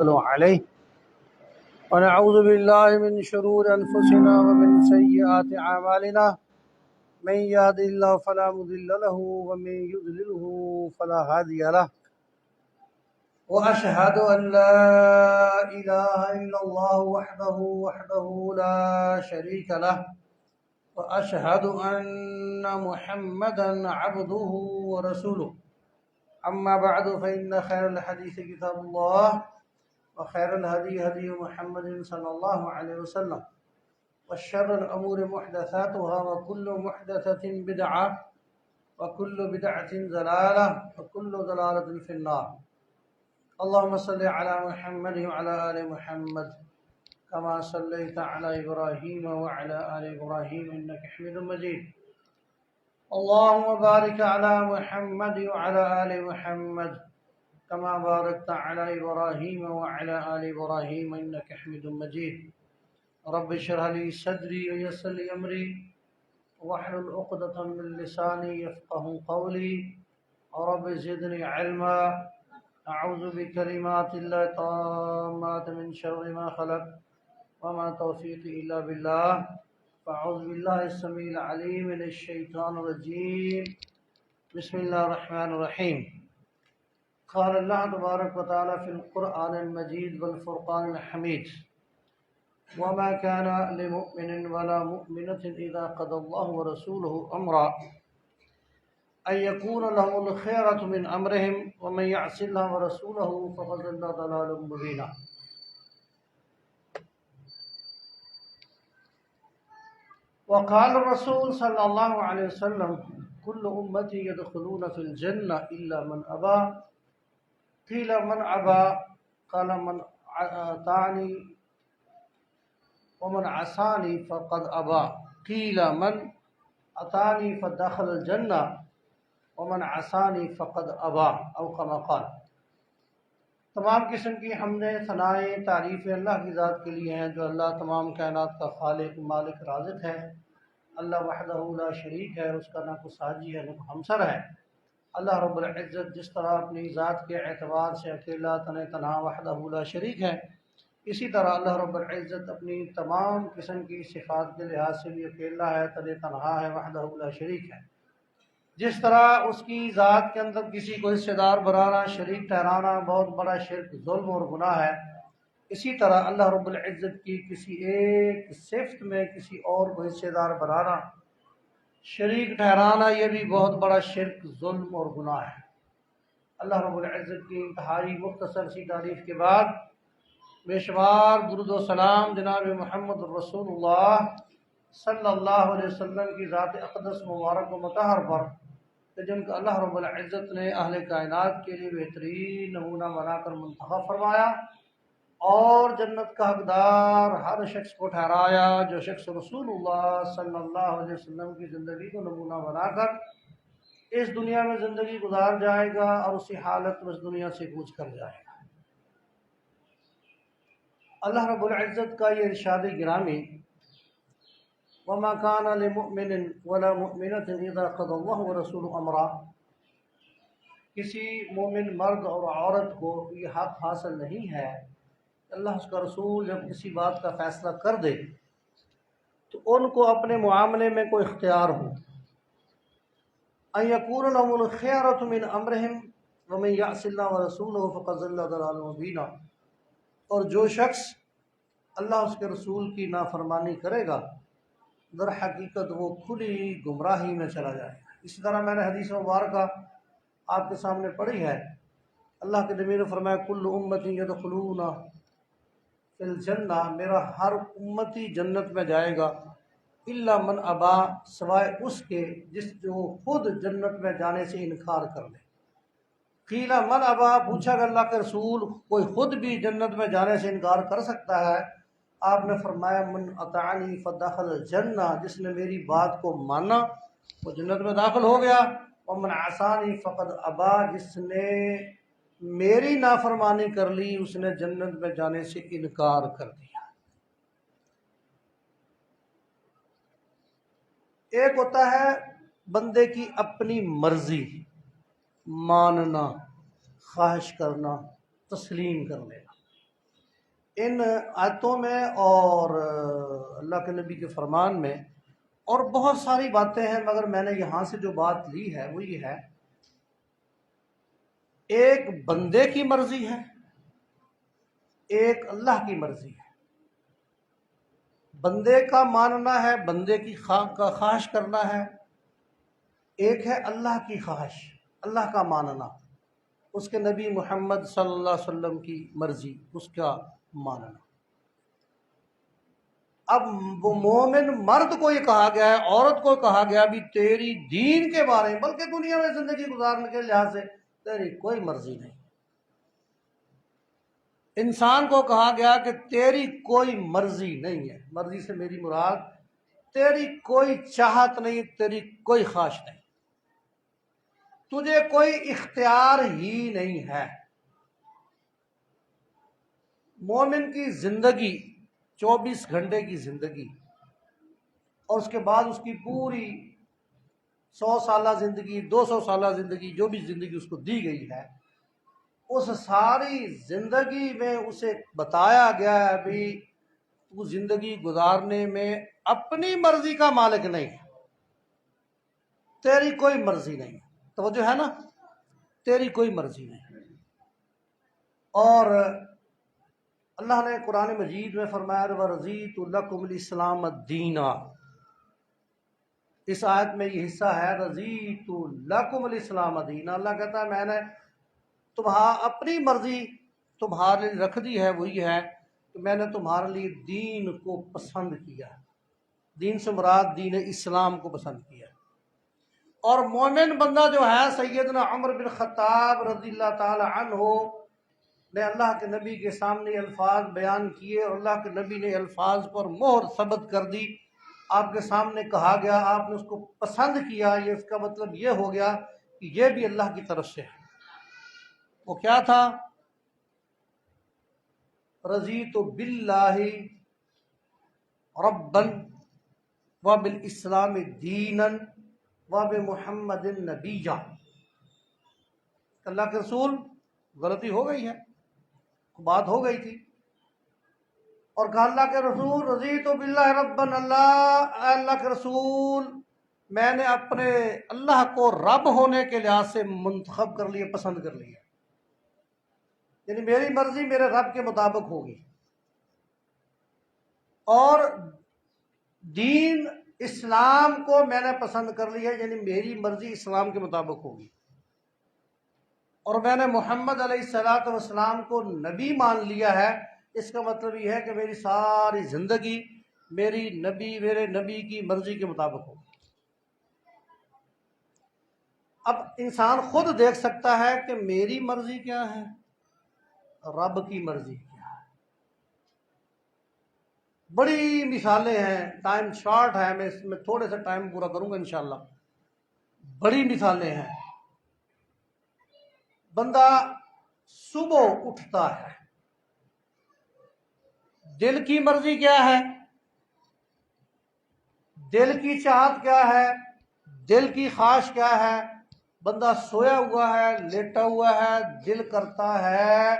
عليه ونعوذ بالله من شرور أنفسنا ومن سيئات أعمالنا من يهد الله فلا مضل له ومن يضلله فلا هادي له وأشهد أن لا إله إلا الله وحده لا شريك له وأشهد أن محمدا عبده ورسوله أما بعد فإن خير الحديث كتاب الله وخير الهدي هدي محمد صلى الله عليه وسلم وشر الأمور محدثاتها وكل محدثة بدعة وكل بدعة ضلالة وكل ضلالة في النار. اللهم صل على محمد وعلى آل محمد كما صليت على إبراهيم وعلى آل إبراهيم إنك حميد مجيد. اللهم بارك على محمد وعلى آل محمد كما باركت على إبراهيم وعلى آل إبراهيم إنك حميد مجيد. رب اشرح لي صدري ويسر لي أمري واحلل عقدة من لساني يفقهوا قولي رب زدني علما أعوذ بكلمات الله التامات من شر ما خلق وما توفيقي إلا بالله فأعوذ بالله السميع العليم من الشيطان الرجيم. بسم الله الرحمن الرحيم. قال الله تبارك وتعالى في القرآن المجيد والفرقان الحميد وما كان لمؤمن ولا مؤمنة إذا قضى الله ورسوله أمرا أن يكون لهم الخيرة من أمرهم ومن يعص الله ورسوله فقد ضل ضلالا مبينا. وقال الرسول صلى الله عليه وسلم كل أمتي يدخلون في الجنة إلا من أبى قيل من أبى قال من أطاعني ومن عصاني فقد أبى قيل من أطاعني فدخل الجنة ومن عصاني فقد أبى أو كما قال. تمام قسم کی حمدیں ثنائیں تعریفیں اللہ کی ذات کے لیے ہیں جو اللہ تمام کائنات کا خالق مالک رازق ہے. اللہ وحدہ لا شریک ہے، اس کا نہ کوئی ساجی ہے نہ کوئی ہمسر ہے. اللہ رب العزت جس طرح اپنی ذات کے اعتبار سے اکیلا تنہا وحدہ لا شریک ہے، اسی طرح اللہ رب العزت اپنی تمام قسم کی صفات کے لحاظ سے بھی اکیلا ہے، تنہا ہے، وحدہ لا شریک ہے. جس طرح اس کی ذات کے اندر کسی کو حصے دار بنانا، شریک ٹھہرانا بہت بڑا شرک، ظلم اور گناہ ہے، اسی طرح اللہ رب العزت کی کسی ایک صفت میں کسی اور کو حصے دار بنانا، شریک ٹھہرانا، یہ بھی بہت بڑا شرک، ظلم اور گناہ ہے. اللہ رب العزت کی انتہائی مختصر سی تعریف کے بعد بے شمار درود و سلام جناب محمد رسول اللہ صلی اللہ علیہ وسلم کی ذات اقدس مبارک و مطہر پر کہ جن کو اللہ رب العزت نے اہل کائنات کے لیے بہترین نمونہ بنا کر منتخب فرمایا اور جنت کا حقدار ہر شخص کو ٹھہرایا جو شخص رسول اللہ صلی اللہ علیہ وسلم کی زندگی کو نمونہ بنا کر اس دنیا میں زندگی گزار جائے گا اور اسی حالت میں اس دنیا سے کوچ کر جائے گا. اللہ رب العزت کا یہ ارشاد گرامی وَمَا كَانَ لِمُؤْمِنٍ وَلَا مُؤْمِنَةٍ إِذَا قَضَى اللَّهُ وَرَسُولُهُ أَمْرًا، کسی مومن مرد اور عورت کو یہ حق حاصل نہیں ہے کہ اللہ اس کا رسول جب کسی بات کا فیصلہ کر دے تو ان کو اپنے معاملے میں کوئی اختیار ہو. أَن يَكُونَ لَهُمُ الْخِيَرَةُ مِنْ أَمْرِهِمْ وَمَن يَعْصِ اللَّهَ وَرَسُولَهُ فَقَدْ ضَلَّ ضَلَالًا مُبِينًا. اور جو شخص اللہ اس کے رسول کی نافرمانی کرے گا در حقیقت وہ کھلی گمراہی میں چلا جائے گا. اسی طرح میں نے حدیث مبارکہ آپ کے سامنے پڑھی ہے. اللہ کے نبی نے فرمایا کل امتی یدخلون فی الجنہ، میرا ہر امتی جنت میں جائے گا الا من ابا، سوائے اس کے جو خود جنت میں جانے سے انکار کر لے. قیل من ابا، پوچھا کہ اللہ کے رسول کوئی خود بھی جنت میں جانے سے انکار کر سکتا ہے؟ آپ نے فرمایا من اطاعنی فدخل الجنہ، جس نے میری بات کو مانا وہ جنت میں داخل ہو گیا. ومن عصانی فقد ابا، جس نے میری نافرمانی کر لی اس نے جنت میں جانے سے انکار کر دیا. ایک ہوتا ہے بندے کی اپنی مرضی، ماننا، خواہش کرنا، تسلیم کر لینا. ان آیتوں میں اور اللہ کے نبی کے فرمان میں اور بہت ساری باتیں ہیں، مگر میں نے یہاں سے جو بات لی ہے وہ یہ ہے، ایک بندے کی مرضی ہے، ایک اللہ کی مرضی ہے۔ بندے کا ماننا ہے، بندے کی خواہش کرنا ہے، ایک ہے اللہ کی خواہش، اللہ کا ماننا، اس کے نبی محمد صلی اللہ علیہ وسلم کی مرضی، اس کا ماننا۔ اب وہ مومن مرد کو یہ کہا گیا ہے، عورت کو کہا گیا بھی تیری دین کے بارے میں، بلکہ دنیا میں زندگی گزارنے کے لحاظ سے تیری کوئی مرضی نہیں۔ انسان کو کہا گیا کہ تیری کوئی مرضی نہیں ہے، مرضی سے میری مراد تیری کوئی چاہت نہیں، تیری کوئی خواہش نہیں، تجھے کوئی اختیار ہی نہیں ہے۔ مومن کی زندگی 24 گھنٹے کی زندگی، اور اس کے بعد اس کی پوری 100 سالہ زندگی، 200 سالہ زندگی، جو بھی زندگی اس کو دی گئی ہے، اس ساری زندگی میں اسے بتایا گیا ہے بھی تو زندگی گزارنے میں اپنی مرضی کا مالک نہیں ہے، تیری کوئی مرضی نہیں ہے۔ توجہ ہے نا، تیری کوئی مرضی نہیں۔ اور اللہ نے قرآن مجید میں فرمایا وَرَضِيتُ لَكُمُ الْإِسْلَامَ دِينًا، اس آیت میں یہ حصہ ہے رضیت لکم الاسلام دینا۔ اللہ کہتا ہے میں نے اپنی مرضی تمہارے لیے رکھ دی ہے، وہی ہے کہ میں نے تمہارے لیے دین کو پسند کیا، دین سے مراد دین اسلام کو پسند کیا۔ اور مومن بندہ جو ہے، سیدنا عمر بن خطاب رضی اللہ تعالی عنہ نے اللہ کے نبی کے سامنے الفاظ بیان کیے، اور اللہ کے نبی نے الفاظ پر مہر ثبت کر دی، آپ کے سامنے کہا گیا، آپ نے اس کو پسند کیا، یہ اس کا مطلب یہ ہو گیا کہ یہ بھی اللہ کی طرف سے ہے۔ وہ کیا تھا؟ رضیت باللہ ربا وبالاسلام دینا وبمحمد نبیا۔ اللہ کے رسول، غلطی ہو گئی ہے، بات ہو گئی تھی، اور کہا اللہ کے رسول رضیت باللہ ربا، اللہ کے رسول میں نے اپنے اللہ کو رب ہونے کے لحاظ سے منتخب کر لیا، پسند کر لیا، یعنی میری مرضی میرے رب کے مطابق ہوگی، اور دین اسلام کو میں نے پسند کر لیا، یعنی میری مرضی اسلام کے مطابق ہوگی، اور میں نے محمد علیہ الصلوۃ والسلام کو نبی مان لیا ہے۔ اس کا مطلب یہ ہے کہ میری ساری زندگی میرے نبی کی مرضی کے مطابق ہوگی۔ اب انسان خود دیکھ سکتا ہے کہ میری مرضی کیا ہے، رب کی مرضی کیا ہے۔ بڑی مثالیں ہیں، ٹائم شارٹ ہے، میں اس میں تھوڑے سا ٹائم پورا کروں گا انشاءاللہ۔ بڑی مثالیں ہیں۔ بندہ صبح اٹھتا ہے، دل کی مرضی کیا ہے، دل کی چاہت کیا ہے، دل کی خواہش کیا ہے۔ بندہ سویا ہوا ہے، لیٹا ہوا ہے، دل کرتا ہے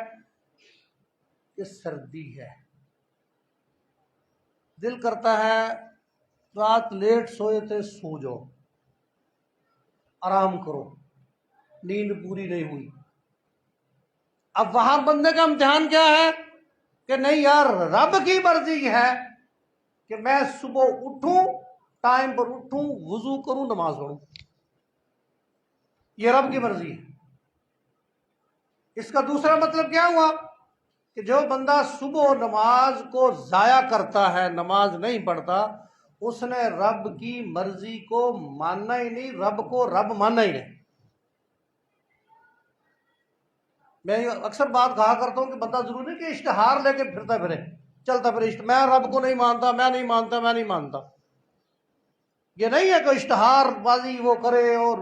کہ سردی ہے، دل کرتا ہے رات لیٹ سوئے تھے، سو جاؤ، آرام کرو، نیند پوری نہیں ہوئی۔ اب وہاں بندے کا امتحان کیا ہے کہ نہیں یار، رب کی مرضی ہے کہ میں صبح اٹھوں، ٹائم پر اٹھوں، وضو کروں، نماز پڑھوں، یہ رب کی مرضی ہے۔ اس کا دوسرا مطلب کیا ہوا کہ جو بندہ صبح نماز کو ضائع کرتا ہے، نماز نہیں پڑھتا، اس نے رب کی مرضی کو ماننا ہی نہیں، رب کو رب ماننا ہی نہیں۔ میں اکثر بات کہا کرتا ہوں کہ بندہ ضروری نہیں کہ اشتہار لے کے پھرتا پھرے، چلتا پھرے، میں رب کو نہیں مانتا، میں نہیں مانتا، میں نہیں مانتا۔ یہ نہیں ہے کہ اشتہار بازی وہ کرے اور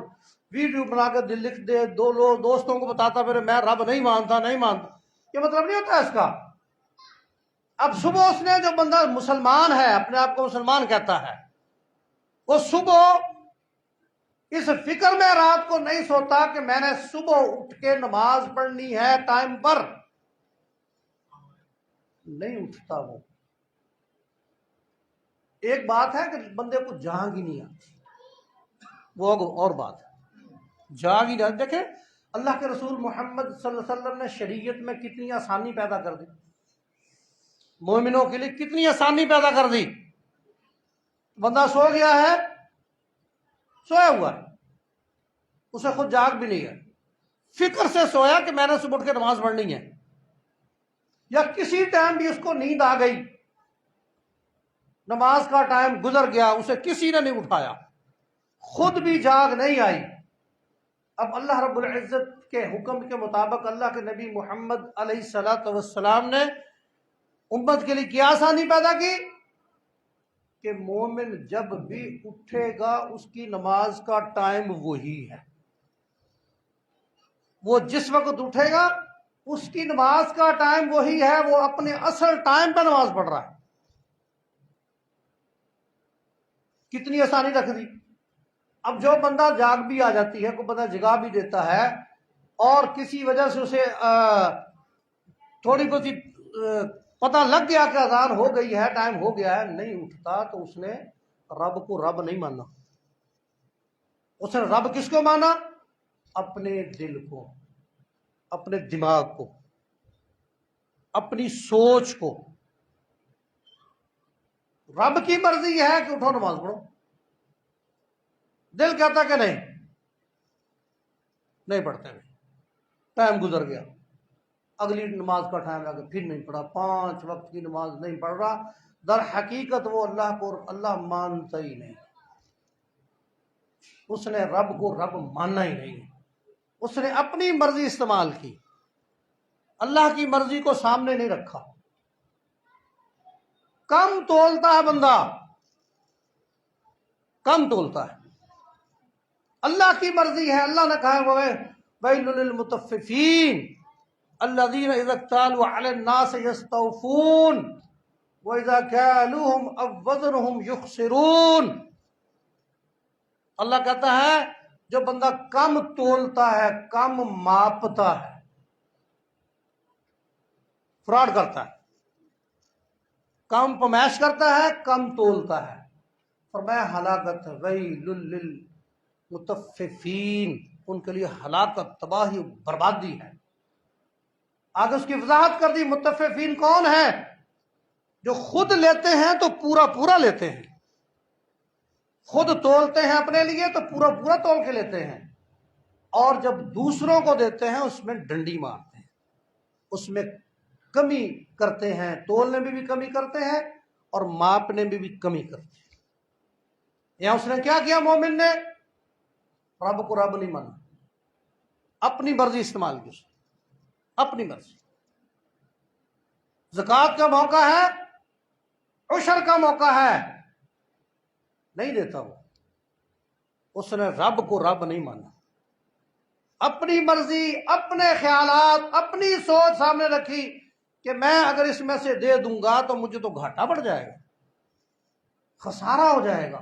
ویڈیو بنا کے دل لکھ دے، دوستوں کو بتاتا پھرے میں رب نہیں مانتا، نہیں مانتا۔ یہ مطلب نہیں ہوتا اس کا۔ اب صبح اس نے، جو بندہ مسلمان ہے، اپنے آپ کو مسلمان کہتا ہے، وہ صبح اس فکر میں رات کو نہیں سوتا کہ میں نے صبح اٹھ کے نماز پڑھنی ہے ٹائم پر، نہیں اٹھتا وہ۔ ایک بات ہے کہ بندے کو جاگ ہی نہیں آتی، وہ اور بات ہے، جاگ ہی نہیں۔ دیکھیں اللہ کے رسول محمد صلی اللہ علیہ وسلم نے شریعت میں کتنی آسانی پیدا کر دی، مومنوں کے لیے کتنی آسانی پیدا کر دی۔ بندہ سو گیا ہے، سویا ہوا ہے، اسے خود جاگ بھی نہیں ہے، فکر سے سویا کہ میں نے صبح اٹھ کے نماز پڑھنی ہے، یا کسی ٹائم بھی اس کو نیند آ گئی، نماز کا ٹائم گزر گیا، اسے کسی نے نہیں اٹھایا، خود بھی جاگ نہیں آئی۔ اب اللہ رب العزت کے حکم کے مطابق اللہ کے نبی محمد علیہ الصلوۃ والسلام نے امت کے لیے کیا آسانی پیدا کی کہ مومن جب بھی اٹھے گا اس کی نماز کا ٹائم وہی ہے، وہ جس وقت اٹھے گا اس کی نماز کا ٹائم وہی ہے، وہ اپنے اصل ٹائم پہ نماز پڑھ رہا ہے۔ کتنی آسانی رکھ دی۔ اب جو بندہ جاگ بھی آ جاتی ہے، کوئی بندہ جگا بھی دیتا ہے اور کسی وجہ سے اسے تھوڑی بہت پتہ لگ گیا کہ اذان ہو گئی ہے، ٹائم ہو گیا ہے، نہیں اٹھتا، تو اس نے رب کو رب نہیں مانا۔ اس نے رب کس کو مانا؟ اپنے دل کو، اپنے دماغ کو، اپنی سوچ کو۔ رب کی مرضی ہے کہ اٹھو نماز پڑھو، دل کہتا کہ نہیں پڑھتے ہیں، ٹائم گزر گیا، اگلی نماز کا ٹائم آ گیا، پھر نہیں پڑھا، 5 وقت کی نماز نہیں پڑھ رہا۔ در حقیقت وہ اللہ کو اللہ مانتا ہی نہیں، اس نے رب کو رب ماننا ہی نہیں، اس نے اپنی مرضی استعمال کی، اللہ کی مرضی کو سامنے نہیں رکھا۔ کم تولتا ہے بندہ، کم تولتا ہے۔ اللہ کی مرضی ہے، اللہ نے کہا ہے ویل للمطففین الذین اذا اکتالوا علی الناس یستوفون واذا کالوہم او وزنہم یخسرون۔ اللہ کہتا ہے جو بندہ کم تولتا ہے، کم ماپتا ہے، فراڈ کرتا ہے، کم پمائش کرتا ہے، کم تولتا ہے، فرمایا ہلاکت ہے، ویل للمطففین، ان کے لیے ہلاکت، تباہی، بربادی ہے۔ آگے اس کی وضاحت کر دی، مطففین کون ہیں؟ جو خود لیتے ہیں تو پورا پورا لیتے ہیں، خود تولتے ہیں اپنے لیے تو پورا پورا تول کے لیتے ہیں، اور جب دوسروں کو دیتے ہیں اس میں ڈنڈی مارتے ہیں، اس میں کمی کرتے ہیں، تولنے میں بھی کمی کرتے ہیں اور ماپنے میں بھی کمی کرتے ہیں۔ یہاں اس نے کیا کیا؟ مومن نے رب کو رب نہیں مانا، اپنی مرضی استعمال کی، اپنی مرضی۔ زکوٰۃ کا موقع ہے، عشر کا موقع ہے، نہیں دیتا وہ، اس نے رب کو رب نہیں مانا، اپنی مرضی، اپنے خیالات، اپنی سوچ سامنے رکھی کہ میں اگر اس میں سے دے دوں گا تو مجھے تو گھاٹا پڑ جائے گا، خسارہ ہو جائے گا۔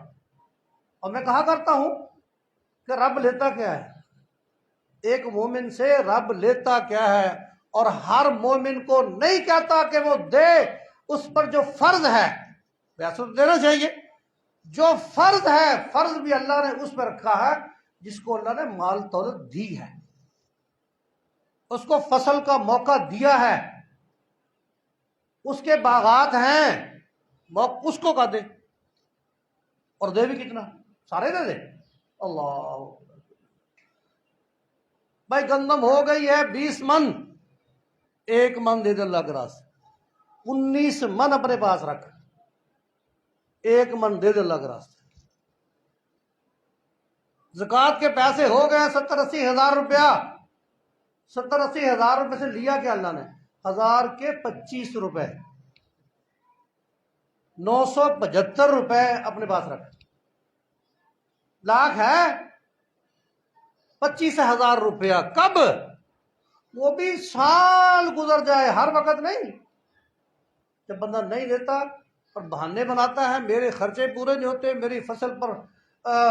اور میں کہا کرتا ہوں کہ رب لیتا کیا ہے؟ ایک مومن سے رب لیتا کیا ہے؟ اور ہر مومن کو نہیں کہتا کہ وہ دے، اس پر جو فرض ہے ویسے تو دینا چاہیے، جو فرض ہے، فرض بھی اللہ نے اس پر رکھا ہے جس کو اللہ نے مال دولت دی ہے، اس کو فصل کا موقع دیا ہے، اس کے باغات ہیں، اس کو کا دے، اور دے بھی کتنا؟ سارے دے دے۔ اللہ بھائی گندم ہو گئی ہے 20 من، 1 من دے دے اللہ کے راستے، 19 من اپنے پاس رکھ، 1 من دے دے اللہ کے راستے۔ زکوٰۃ کے پیسے ہو گئے 70-80 ہزار روپیہ، 70-80 ہزار روپے سے لیا کیا اللہ نے؟ 1000 کے 25 روپے، 975 روپے اپنے پاس رکھ، لاکھ ہے 25,000 روپیہ۔ کب؟ وہ بھی سال گزر جائے، ہر وقت نہیں۔ جب بندہ نہیں دیتا اور بہانے بناتا ہے، میرے خرچے پورے نہیں ہوتے، میری فصل پر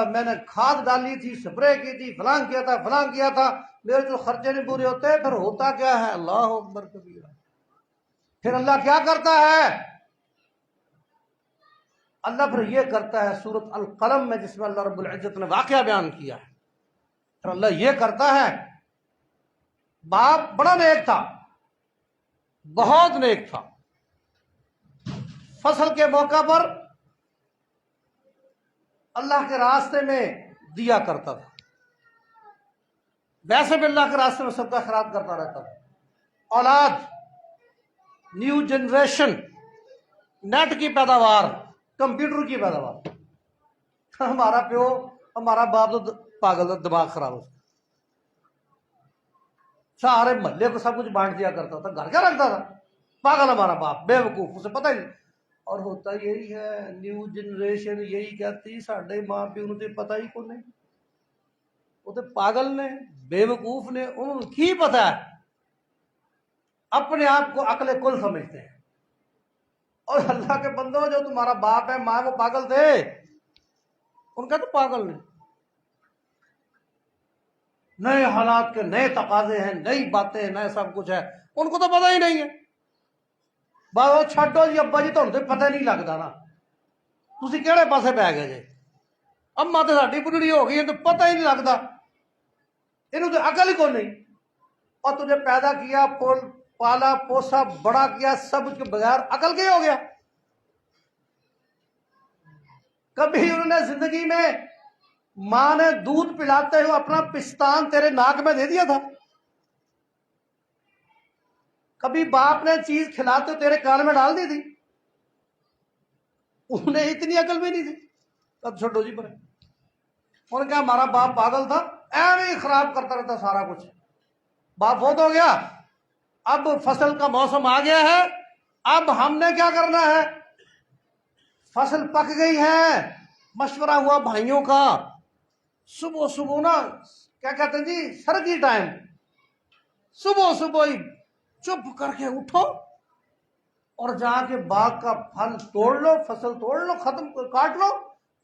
میں نے کھاد ڈالی تھی، سپرے کی تھی، فلاں کیا تھا، فلاں کیا تھا، میرے جو خرچے نہیں پورے ہوتے، پھر ہوتا کیا ہے؟ اللہ اکبر کبیرہ، پھر اللہ کیا کرتا ہے؟ اللہ پھر یہ کرتا ہے سورۃ القلم میں، جس میں اللہ رب العزت نے واقعہ بیان کیا ہے، پھر اللہ یہ کرتا ہے، باپ بڑا نیک تھا، بہت نیک تھا، فصل کے موقع پر اللہ کے راستے میں دیا کرتا تھا، ویسے بھی اللہ کے راستے میں سب کا خیرات کرتا رہتا تھا۔ اولاد، نیو جنریشن، نیٹ کی پیداوار، کمپیوٹر کی پیداوار، ہمارا پیو، ہمارا باپ تو پاگل تھا، دماغ خراب ہوتا، سارے محلے کو سب کچھ بانٹ دیا کرتا تھا، گھر کیا رکھتا تھا، پاگل ہمارا باپ، بے وقوف، اسے پتہ ہی نہیں۔ اور ہوتا یہی ہے، نیو جنریشن یہی کہتی ساڈے ماں پیو نوں تے پتہ ہی کوئی نہیں، وہ تو پاگل نے، بے وقوف نے، انہوں نے کی پتہ ہے، اپنے آپ کو عقل کل سمجھتے ہیں۔ اور اللہ کے بندوں، جو تمہارا باپ ہے ماں وہ پاگل تھے، ان کا تو پاگل نہیں، نئے حالات کے نئے تقاضے ہیں، نئی باتیں، نئے سب کچھ ہے، ان کو تو پتہ ہی نہیں ہے۔ وہ چھڈو جی ابا جی، تمہیں تو پتہ نہیں لگتا نا، تسی کہڑے پاسے پی گئے جے، اما تو ساڈی بڑھڑی ہو گئی ہے تو پتہ ہی نہیں لگتا، انہوں تو عقل ہی کو نہیں۔ اور تجھے پیدا کیا، پالا پوسا، بڑا کیا، سب کے بغیر عقل کے ہو گیا؟ کبھی انہوں نے زندگی میں ماں نے دودھ پلاتے ہوئے اپنا پستان تیرے ناک میں دے دیا تھا؟ کبھی باپ نے چیز کھلاتے ہوئے تیرے کان میں ڈال دی تھی؟ انہیں اتنی عقل بھی نہیں تھی۔ اب چھوٹو جی پر انہوں نے کہا ہمارا باپ پاگل تھا، ایویں ہی خراب کرتا رہتا سارا کچھ، باپ فوت ہو گیا، اب فصل کا موسم آ گیا ہے، اب ہم نے کیا کرنا ہے، فصل پک گئی ہے، مشورہ ہوا بھائیوں کا، صبح صبح نا کیا کہتے ہیں جی، سرگی ٹائم، صبح صبح ہی چپ کر کے اٹھو اور جا کے باغ کا پھل توڑ لو، فصل توڑ لو، ختم کاٹ لو،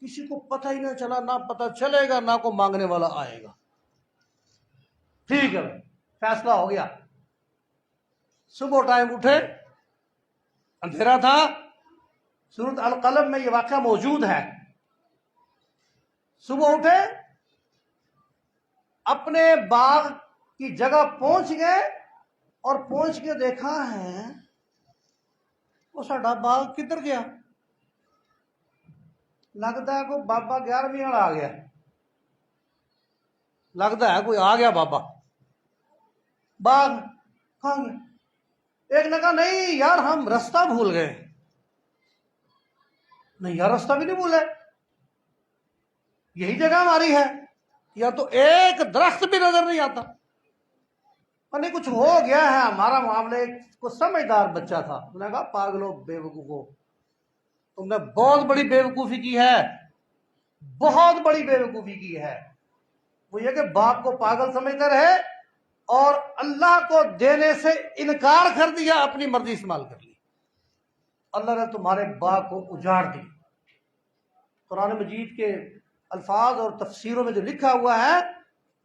کسی کو پتہ ہی نہ چلا، نہ پتہ چلے گا، نہ کوئی مانگنے والا آئے گا۔ ٹھیک ہے، فیصلہ ہو گیا۔ صبح ٹائم اٹھے، اندھیرا تھا، سورۃ القلم میں یہ واقعہ موجود ہے۔ صبح اٹھے، اپنے باغ کی جگہ پہنچ گئے، اور پہنچ کے دیکھا ہے وہ ساڈا باغ کدھر گیا؟ لگتا ہے کوئی بابا 11ویں والا آ گیا، لگتا ہے کوئی آ گیا بابا، باغ کہاں گیا؟ ایک نے کہا نہیں یار، ہم رستہ بھول گئے۔ نہیں یار، رستہ بھی نہیں بھولے، یہی جگہ ہماری ہے، یا تو ایک درخت بھی نظر نہیں آتا، اور نہیں کچھ ہو گیا ہے ہمارا معاملے کو۔ سمجھدار بچہ تھا، انہوں نے کہا پاگلو، بے وقوفو، تم نے بہت بڑی بے وقوفی کی ہے، بہت بڑی بے وقوفی کی ہے۔ وہ یہ کہ باپ کو پاگل سمجھتے رہے اور اللہ کو دینے سے انکار کر دیا، اپنی مرضی استعمال کر لی، اللہ نے تمہارے باغ کو اجاڑ دی۔ قرآن مجید کے الفاظ اور تفسیروں میں جو لکھا ہوا ہے،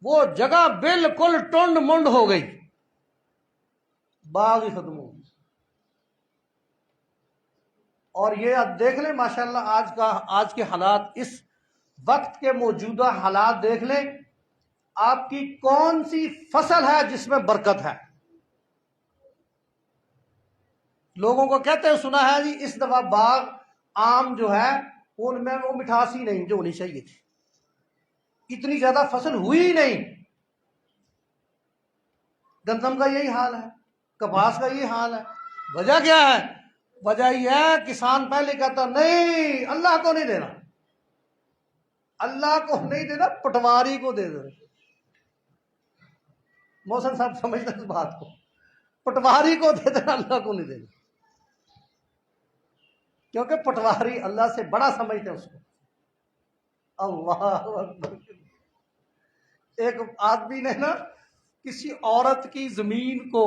وہ جگہ بالکل ٹنڈ منڈ ہو گئی، باغ ہی ختم ہو گئی۔ اور یہ آپ دیکھ لیں ماشاءاللہ، آج کے حالات، اس وقت کے موجودہ حالات دیکھ لیں، آپ کی کون سی فصل ہے جس میں برکت ہے؟ لوگوں کو کہتے ہیں سنا ہے جی اس دفعہ باغ آم جو ہے ان میں وہ مٹھاس ہی نہیں جو ہونی چاہیے تھی، اتنی زیادہ فصل ہوئی ہی نہیں۔ گندم کا یہی حال ہے، کپاس کا یہی حال ہے۔ وجہ کیا ہے؟ وجہ یہ ہے کسان پہلے کہتا نہیں اللہ کو نہیں دینا، اللہ کو نہیں دینا، پٹواری کو دے دے۔ محسن صاحب سمجھتے ہیں اس بات کو، پٹواری کو دے دینا، اللہ کو نہیں دینا، کیونکہ پٹواری اللہ سے بڑا سمجھتے ہیں اس کو۔ اللہ اکبر۔ ایک آدمی نے نا کسی عورت کی زمین کو،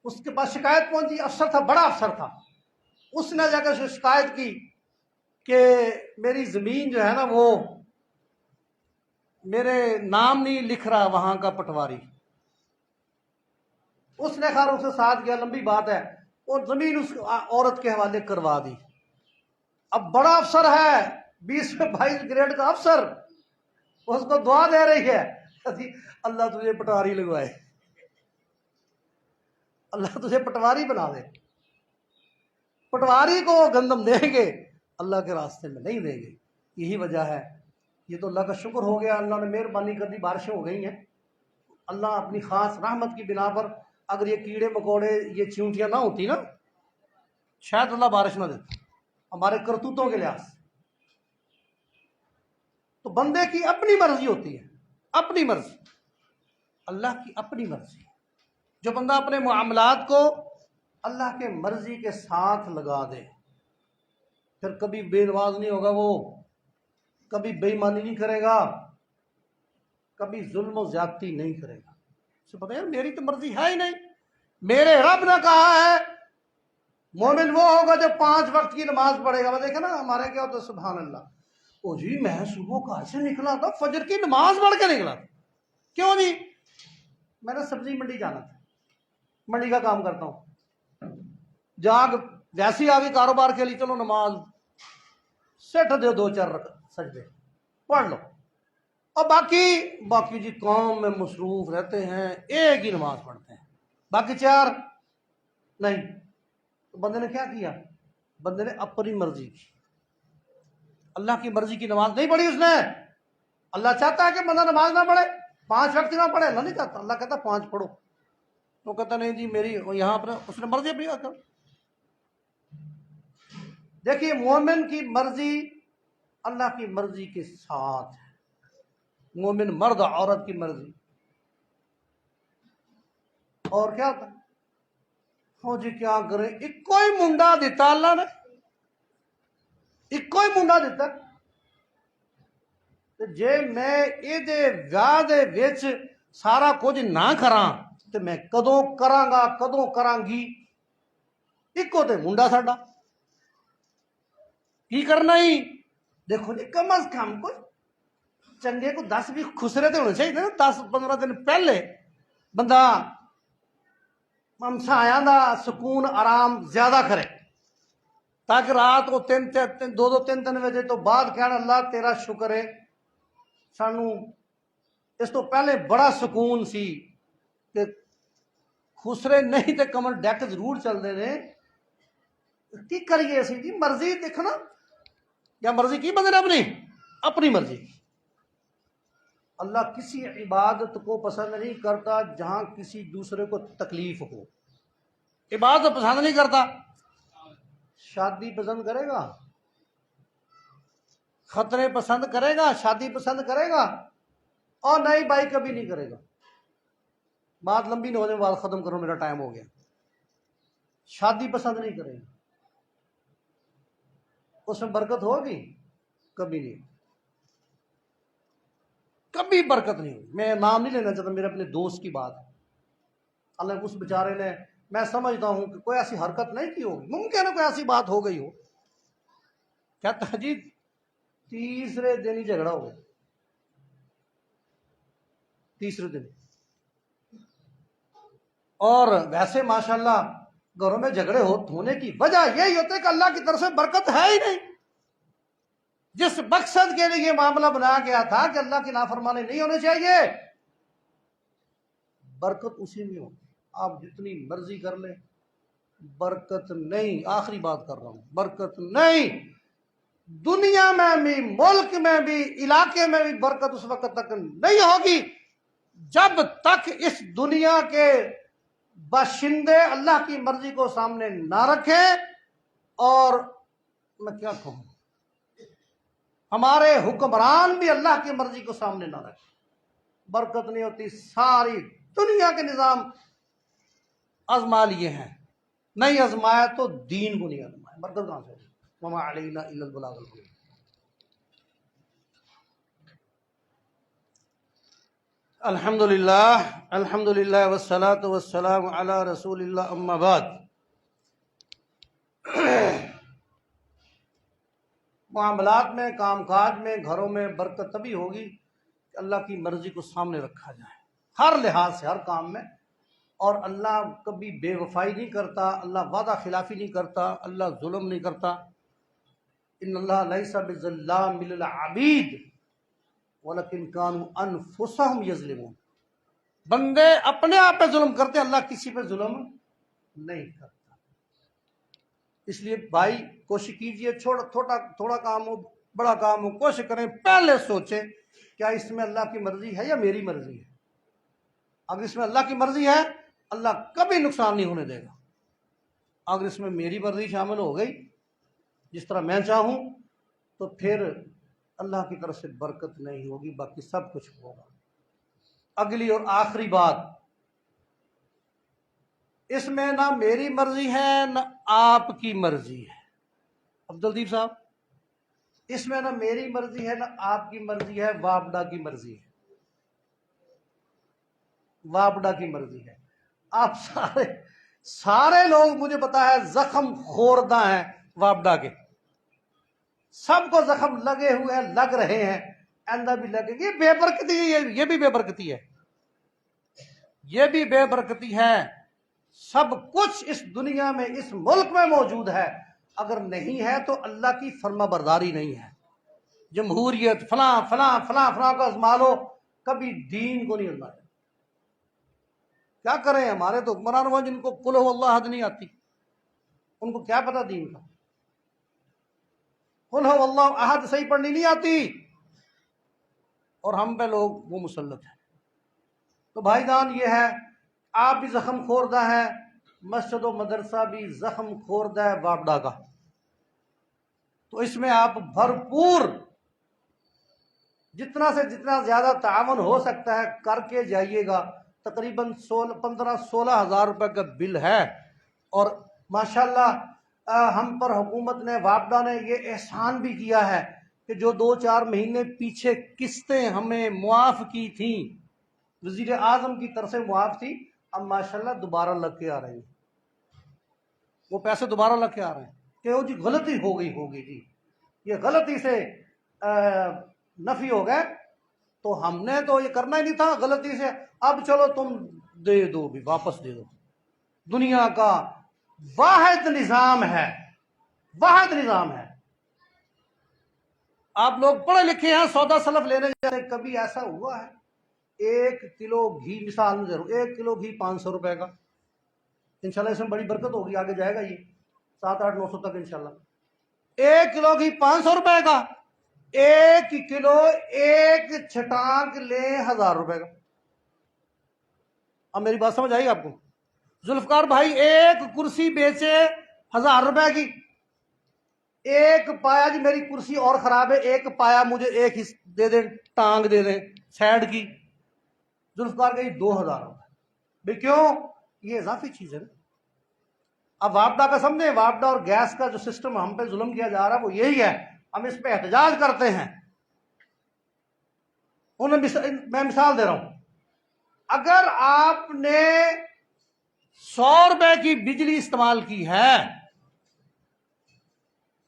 اس کے پاس شکایت پہنچی، افسر تھا، بڑا افسر تھا، اس نے جا کر شکایت کی کہ میری زمین جو ہے نا وہ میرے نام نہیں لکھ رہا وہاں کا پٹواری۔ اس نے خیر اسے ساتھ کیا، لمبی بات ہے، اور زمین اس عورت کے حوالے کروا دی. اب بڑا افسر ہے 20-22 گریڈ کا افسر، اس کو دعا دے رہی ہے اللہ تجھے پٹواری لگوائے، اللہ تجھے پٹواری بنا دے. پٹواری کو گندم دیں گے، اللہ کے راستے میں نہیں دیں گے. یہی وجہ ہے. یہ تو اللہ کا شکر ہو گیا، اللہ نے مہربانی کر دی، بارشیں ہو گئی ہیں. اللہ اپنی خاص رحمت کی بنا پر اگر یہ کیڑے مکوڑے یہ چیونٹیاں نہ ہوتی نا، شاید اللہ بارش نہ دیتا ہمارے کرتوتوں کے لحاظ سے. تو بندے کی اپنی مرضی ہوتی ہے، اپنی مرضی، اللہ کی اپنی مرضی. جو بندہ اپنے معاملات کو اللہ کے مرضی کے ساتھ لگا دے، پھر کبھی بے نواز نہیں ہوگا، وہ کبھی بے ایمانی نہیں کرے گا، کبھی ظلم و زیادتی نہیں کرے گا. اسے پتہ ہے میری تو مرضی ہے ہی نہیں، میرے رب نے کہا ہے مومن وہ ہوگا جو 5 وقت کی نماز پڑھے گا. وہ دیکھیں نا ہمارے کیا ہوتا ہے، سبحان اللہ، او جی میں صبح کہاں سے نکلا تھا، فجر کی نماز پڑھ کے نکلا تھا. کیوں جی؟ میں نے سبزی منڈی جانا تھا، منڈی کا کام کرتا ہوں. جاگ ویسی آ گئی کاروبار کے لیے، چلو نماز سیٹ دے 2-4 سجدے پڑھ لو، اور باقی جی کام میں مصروف رہتے ہیں، ایک ہی نماز پڑھتے ہیں، باقی 4 نہیں. تو بندے نے کیا کیا؟ بندے نے اپنی مرضی کی، اللہ کی مرضی کی نماز نہیں پڑھی اس نے. اللہ چاہتا ہے کہ بندہ نماز نہ پڑھے، 5 وقت نہ پڑھے، اللہ نہیں چاہتا. اللہ کہتا 5 پڑھو. تو کہتا نہیں جی میری یہاں پر اس نے مرضی اپنی کر. دیکھیے مومن کی مرضی اللہ کی مرضی کے ساتھ ہے. مومن مرد عورت کی مرضی. اور کیا ہوتا ہو جی کیا کرے، ایک کوئی منڈا دیتا اللہ نے، ایک کوئی منڈا دیتا جے میں یہ ویاہ دے وچ سارا کچھ نہ کراں تو میں کدوں کراں گا، کدوں کراں گی. ایکو تے منڈا ساڈا کی کرنا ہی. دیکھو جی کم از کم کوئی چنگے کو 10 بھی خسرے تے ہونے چاہیے نا. 10-15 دن پہلے بندہ ہمسایاں دا سکون آرام زیادہ کرے، تاکہ رات کو 2-3 بجے تو بعد کہنا اللہ تیرا شکر ہے، سانو اس تو پہلے بڑا سکون سی کہ خسرے نہیں تے کمر ڈیک ضرور چلتے ہیں. کی کریے اسی جی مرضی دیکھنا، یا مرضی کی بندے نے اپنی مرضی. اللہ کسی عبادت کو پسند نہیں کرتا جہاں کسی دوسرے کو تکلیف ہو. عبادت پسند نہیں کرتا. شادی پسند کرے گا، خطرے پسند کرے گا، شادی پسند کرے گا، اور نہیں بھائی کبھی نہیں کرے گا. بات لمبی نہ ہو جائے، بات ختم کرو میرا ٹائم ہو گیا. شادی پسند نہیں کرے گا، اس میں برکت ہوگی؟ کبھی نہیں، کبھی برکت نہیں ہوگی. میں نام نہیں لینا چاہتا، میرے اپنے دوست کی بات ہے. اللہ اس بیچارے نے، میں سمجھتا ہوں کہ کوئی ایسی حرکت نہیں کی ہوگی، ممکن ہے کوئی ایسی بات ہو گئی ہو. کہتا جی 3 دن ہی جھگڑا ہو گیا، 3 دن. اور ویسے ماشاءاللہ گھروں میں جھگڑے ہونے کی وجہ یہی ہوتا ہے کہ اللہ کی طرف سے برکت ہے ہی نہیں. جس مقصد کے لیے یہ معاملہ بنایا گیا تھا کہ اللہ کی نافرمانی نہیں ہونی چاہیے، برکت اسی میں ہو. آپ جتنی مرضی کر لیں برکت نہیں. آخری بات کر رہا ہوں، برکت نہیں. دنیا میں بھی، ملک میں بھی، علاقے میں بھی برکت اس وقت تک نہیں ہوگی جب تک اس دنیا کے باشندے اللہ کی مرضی کو سامنے نہ رکھیں، اور میں کیا کہوں، ہمارے حکمران بھی اللہ کی مرضی کو سامنے نہ رکھیں. برکت نہیں ہوتی. ساری دنیا کے نظام آزما لیے ہیں، نہیں آزمایا تو دین کو نہیں آزمایا. برکت کہاں سے؟ وما علینا الا البلاغ المبین. الحمدللہ والصلاة والسلام علی رسول اللہ، اما بعد. معاملات میں، کام کاج میں، گھروں میں برکت تبھی ہوگی کہ اللہ کی مرضی کو سامنے رکھا جائے ہر لحاظ سے، ہر کام میں. اور اللہ کبھی بے وفائی نہیں کرتا، اللہ وعدہ خلافی نہیں کرتا، اللہ ظلم نہیں کرتا۔ ان اللہ لیس بظلام للعبید ولکن کانوا انفسہم یظلمون۔ بندے اپنے آپ پہ ظلم کرتے، اللہ کسی پہ ظلم نہیں کرتا۔ اس لیے بھائی کوشش کیجئے، تھوڑا کام ہو بڑا کام ہو، کوشش کریں پہلے سوچیں کیا اس میں اللہ کی مرضی ہے یا میری مرضی ہے۔ اگر اس میں اللہ کی مرضی ہے اللہ کبھی نقصان نہیں ہونے دے گا۔ اگر اس میں میری مرضی شامل ہو گئی، جس طرح میں چاہوں، تو پھر اللہ کی طرف سے برکت نہیں ہوگی، باقی سب کچھ ہوگا۔ اگلی اور آخری بات، اس میں نہ میری مرضی ہے نہ آپ کی مرضی ہے۔ عبدالدیپ صاحب، اس میں نہ میری مرضی ہے نہ آپ کی مرضی ہے، وابڈا کی مرضی ہے۔ وابڈا کی مرضی ہے۔ آپ سارے لوگ مجھے پتا ہے زخم خوردہ ہیں وابڈا کے، سب کو زخم لگے ہوئے ہیں، لگ رہے ہیں، آئندہ بھی لگے گی۔ یہ بے برکتی ہے، یہ بھی بے برکتی ہے، یہ بھی بے برکتی ہے۔ سب کچھ اس دنیا میں اس ملک میں موجود ہے، اگر نہیں ہے تو اللہ کی فرما برداری نہیں ہے۔ جمہوریت فلاں فلاں فلاں فلاں کو ازما لو، کبھی دین کو نہیں ازمایا۔ کیا کریں، ہمارے تو حکمران ہوا جن کو قل هو اللہ احد نہیں آتی، ان کو کیا پتا دین کا۔ قل هو اللہ احد صحیح پڑھنی نہیں آتی، اور ہم پہ لوگ وہ مسلط ہیں۔ تو بھائی جان یہ ہے، آپ بھی زخم خوردہ ہے، مسجد و مدرسہ بھی زخم خوردہ ہے وابڈا کا۔ تو اس میں آپ بھرپور جتنا سے جتنا زیادہ تعاون ہو سکتا ہے کر کے جائیے گا۔ تقریباً 15-16 ہزار روپے کا بل ہے، اور ماشاءاللہ ہم پر حکومت نے، وابڈا نے یہ احسان بھی کیا ہے کہ جو 2-4 مہینے پیچھے قسطیں ہمیں معاف کی تھیں، وزیر اعظم کی طرف سے معاف تھی، اب ماشاءاللہ دوبارہ لگ کے آ رہے ہیں، وہ پیسے دوبارہ لگ کے آ رہے ہیں کہ وہ جی غلطی ہو گئی ہوگی، جی یہ غلطی سے نفی ہو گئے، تو ہم نے تو یہ کرنا ہی نہیں تھا غلطی سے، اب چلو تم دے دو بھی، واپس دے دو۔ دنیا کا واحد نظام ہے، واحد نظام ہے۔ آپ لوگ پڑھے لکھے ہیں، سودا سلف لینے جا رہے ہیں، کبھی ایسا ہوا ہے 1 کلو گھی، مثال میں ضرور 1 کلو گھی 500 روپے کا، انشاءاللہ اس میں بڑی برکت ہوگی، آگے جائے گا یہ 700-800-900 تک انشاءاللہ۔ 1 کلو گھی 500 روپے کا، 1 کلو ایک چھٹانک لے 1000 روپے کا۔ اب میری بات سمجھ آئی آپ کو؟ ذوالفقار بھائی ایک کرسی بیچے 1000 روپے کی، ایک پایا، جی میری کرسی اور خراب ہے، ایک پایا مجھے ایک دے دیں، ٹانگ دے دیں سائڈ کی، ذوالفقار کا 2000 روپے۔ بھائی کیوں؟ یہ اضافی چیز ہے نا۔ اب وابڈا کا سمجھیں، وابڈا اور گیس کا جو سسٹم ہم پہ ظلم کیا جا رہا ہے وہ یہی ہے، ہم اس پہ احتجاج کرتے ہیں۔ میں مثال دے رہا ہوں، اگر آپ نے 100 روپے کی بجلی استعمال کی ہے،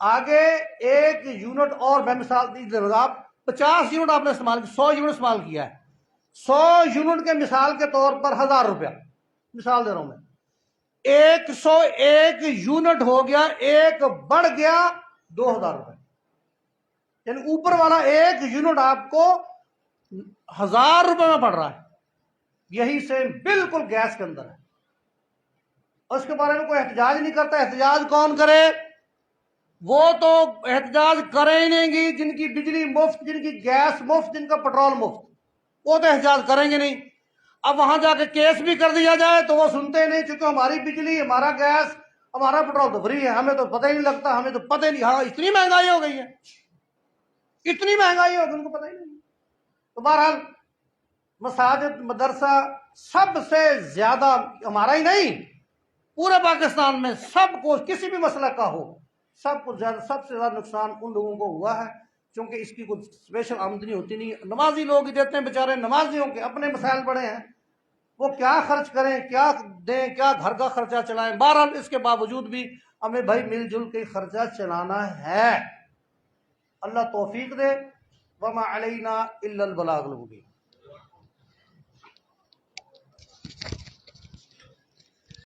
آگے 1 یونٹ اور میں مثال دے رہا ہوں، آپ 50 یونٹ آپ نے استعمال کی، 100 یونٹ استعمال کیا ہے، 100 یونٹ کے مثال کے طور پر 1000 روپیہ مثال دے رہا ہوں میں، 101 یونٹ ہو گیا، ایک بڑھ گیا 2000 روپے، یعنی اوپر والا 1 یونٹ آپ کو 1000 روپے میں پڑ رہا ہے۔ یہی سیم بالکل گیس کے اندر ہے، اور اس کے بارے میں کوئی احتجاج نہیں کرتا۔ احتجاج کون کرے؟ وہ تو احتجاج کریں ہی نہیں گی جن کی بجلی مفت، جن کی گیس مفت، جن کا پیٹرول مفت، وہ تو احتجاج کریں گے نہیں۔ اب وہاں جا کے کیس بھی کر دیا جائے تو وہ سنتے نہیں، چونکہ ہماری بجلی، ہمارا گیس، ہمارا پیٹرول تو فری ہے، ہمیں تو پتہ ہی نہیں لگتا، ہمیں تو پتہ ہی نہیں۔ ہاں اتنی مہنگائی ہو گئی ہے، اتنی مہنگائی ہو گئی، ان کو پتہ ہی نہیں۔ تو بہرحال مساجد، مدرسہ سب سے زیادہ، ہمارا ہی نہیں پورے پاکستان میں سب کو، کسی بھی مسئلہ کا ہو، سب سے زیادہ نقصان ان لوگوں کو ہوا ہے، چونکہ اس کی کوئی اسپیشل آمدنی ہوتی نہیں۔ نمازی لوگ ہی دیتے ہیں بیچارے، نمازیوں کے اپنے مسائل بڑے ہیں، وہ کیا خرچ کریں، کیا دیں، کیا گھر کا خرچہ چلائیں۔ بہرحال اس کے باوجود بھی ہمیں بھائی مل جل کے خرچہ چلانا ہے۔ اللہ توفیق دے۔ وما علینا الا البلاغ المبین۔